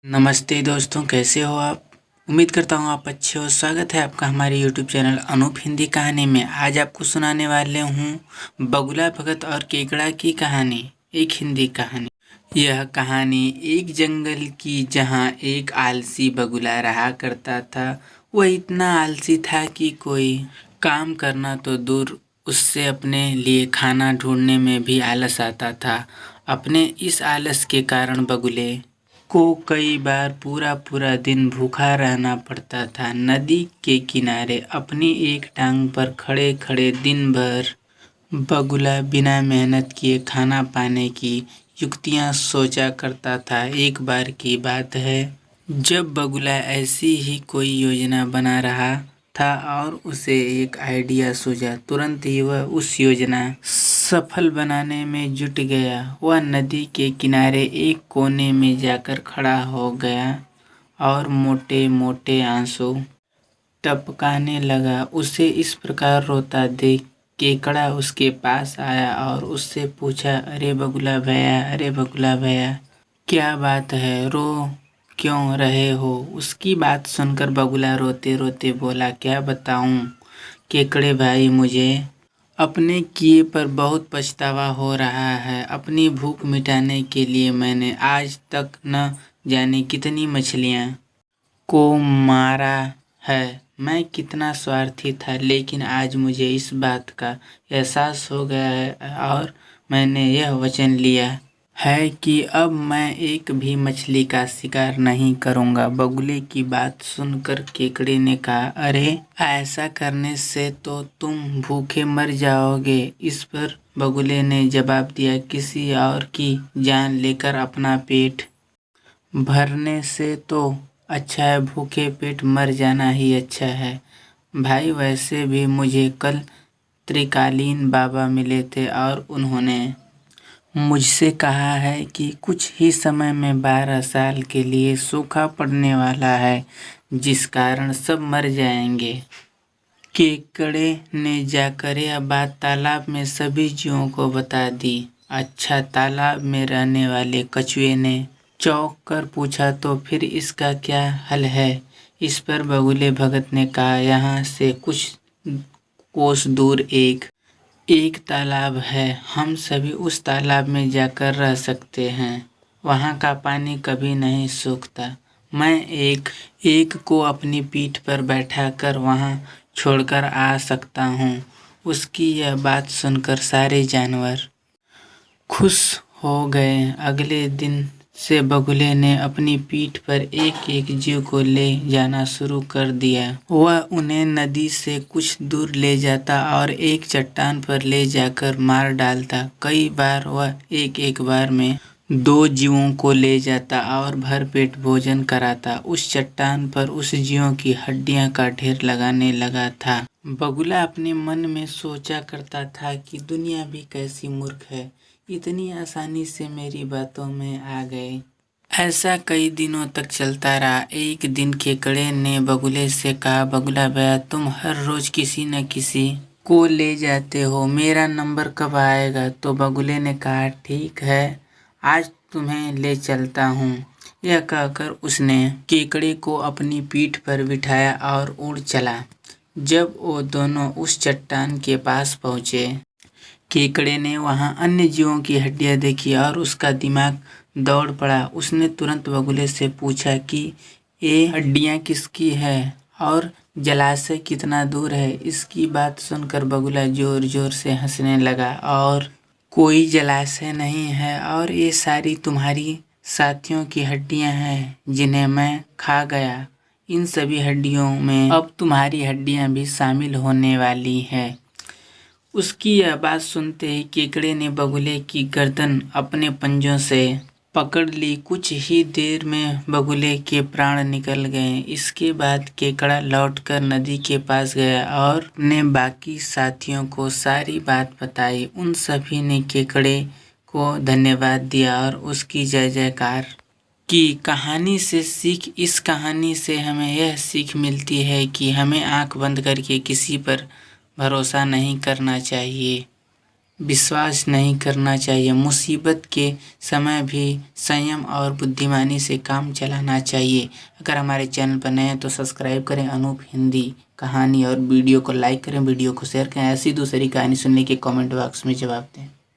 नमस्ते दोस्तों, कैसे हो आप। उम्मीद करता हूँ आप अच्छे हो। स्वागत है आपका हमारे YouTube चैनल अनूप हिंदी कहानी में। आज आपको सुनाने वाले हूँ बगुला भगत और केकड़ा की कहानी, एक हिंदी कहानी। यह कहानी एक जंगल की जहाँ एक आलसी बगुला रहा करता था। वह इतना आलसी था कि कोई काम करना तो दूर, उससे अपने लिए खाना ढूंढने में भी आलस आता था। अपने इस आलस के कारण बगुले को कई बार पूरा पूरा दिन भूखा रहना पड़ता था। नदी के किनारे अपनी एक टांग पर खड़े खड़े दिन भर बगुला बिना मेहनत किए खाना पाने की युक्तियां सोचा करता था। एक बार की बात है, जब बगुला ऐसी ही कोई योजना बना रहा था और उसे एक आइडिया सूझा। तुरंत ही वह उस योजना सफल बनाने में जुट गया। वह नदी के किनारे एक कोने में जाकर खड़ा हो गया और मोटे मोटे आंसू टपकाने लगा। उसे इस प्रकार रोता देख केकड़ा उसके पास आया और उससे पूछा, अरे बगुला भैया, अरे बगुला भैया, क्या बात है, रो क्यों रहे हो। उसकी बात सुनकर बगुला रोते रोते बोला, क्या बताऊं केकड़े भाई, मुझे अपने किए पर बहुत पछतावा हो रहा है। अपनी भूख मिटाने के लिए मैंने आज तक न जाने कितनी मछलियां को मारा है। मैं कितना स्वार्थी था, लेकिन आज मुझे इस बात का एहसास हो गया है और मैंने यह वचन लिया है कि अब मैं एक भी मछली का शिकार नहीं करूंगा। बगुले की बात सुनकर केकड़े ने कहा, अरे ऐसा करने से तो तुम भूखे मर जाओगे। इस पर बगुले ने जवाब दिया, किसी और की जान लेकर अपना पेट भरने से तो अच्छा है भूखे पेट मर जाना ही अच्छा है। भाई, वैसे भी मुझे कल त्रिकालीन बाबा मिले थे और उन्होंने मुझसे कहा है कि कुछ ही समय में 12 साल के लिए सूखा पड़ने वाला है, जिस कारण सब मर जाएंगे। केकड़े ने जाकर यह बात तालाब में सभी जीवों को बता दी। अच्छा, तालाब में रहने वाले कछुए ने चौंक कर पूछा, तो फिर इसका क्या हल है। इस पर बगुले भगत ने कहा, यहाँ से कुछ कोस दूर एक तालाब है। हम सभी उस तालाब में जाकर रह सकते हैं। वहाँ का पानी कभी नहीं सूखता। मैं एक को अपनी पीठ पर बैठाकर वहाँ छोड़कर आ सकता हूँ। उसकी यह बात सुनकर सारे जानवर खुश हो गए। अगले दिन से बगुले ने अपनी पीठ पर एक एक जीव को ले जाना शुरू कर दिया। वह उन्हें नदी से कुछ दूर ले जाता और एक चट्टान पर ले जाकर मार डालता। कई बार वह एक बार में 2 जीवों को ले जाता और भरपेट भोजन कराता। उस चट्टान पर उस जीवों की हड्डियां का ढेर लगाने लगा था। बगुला अपने मन में सोचा करता था कि दुनिया भी कैसी मूर्ख है, इतनी आसानी से मेरी बातों में आ गए। ऐसा कई दिनों तक चलता रहा। एक दिन केकड़े ने बगुले से कहा, बगुला भैया, तुम हर रोज किसी न किसी को ले जाते हो, मेरा नंबर कब आएगा। तो बगुले ने कहा, ठीक है, आज तुम्हें ले चलता हूँ। यह कहकर उसने केकड़े को अपनी पीठ पर बिठाया और उड़ चला। जब वो दोनों उस चट्टान के पास पहुँचे, केकड़े ने वहाँ अन्य जीवों की हड्डियाँ देखी और उसका दिमाग दौड़ पड़ा। उसने तुरंत बगुले से पूछा कि ये हड्डियाँ किसकी है और जलाशय कितना दूर है। इसकी बात सुनकर बगुला जोर जोर से हंसने लगा, और कोई जलाशय नहीं है और ये सारी तुम्हारी साथियों की हड्डियाँ हैं जिन्हें मैं खा गया। इन सभी हड्डियों में अब तुम्हारी हड्डियाँ भी शामिल होने वाली हैं। उसकी यह बात सुनते ही केकड़े ने बगुले की गर्दन अपने पंजों से पकड़ ली। कुछ ही देर में बगुले के प्राण निकल गए। इसके बाद केकड़ा लौटकर नदी के पास गया और अपने बाकी साथियों को सारी बात बताई। उन सभी ने केकड़े को धन्यवाद दिया और उसकी जय जयकार की। कहानी से सीख, इस कहानी से हमें यह सीख मिलती है कि हमें आंख बंद करके किसी पर भरोसा नहीं करना चाहिए। विश्वास नहीं करना चाहिए। मुसीबत के समय भी संयम और बुद्धिमानी से काम चलाना चाहिए। अगर हमारे चैनल पर नए हैं तो सब्सक्राइब करें अनूप हिंदी कहानी और वीडियो को लाइक करें, वीडियो को शेयर करें। ऐसी दूसरी कहानी सुनने के कमेंट बॉक्स में जवाब दें।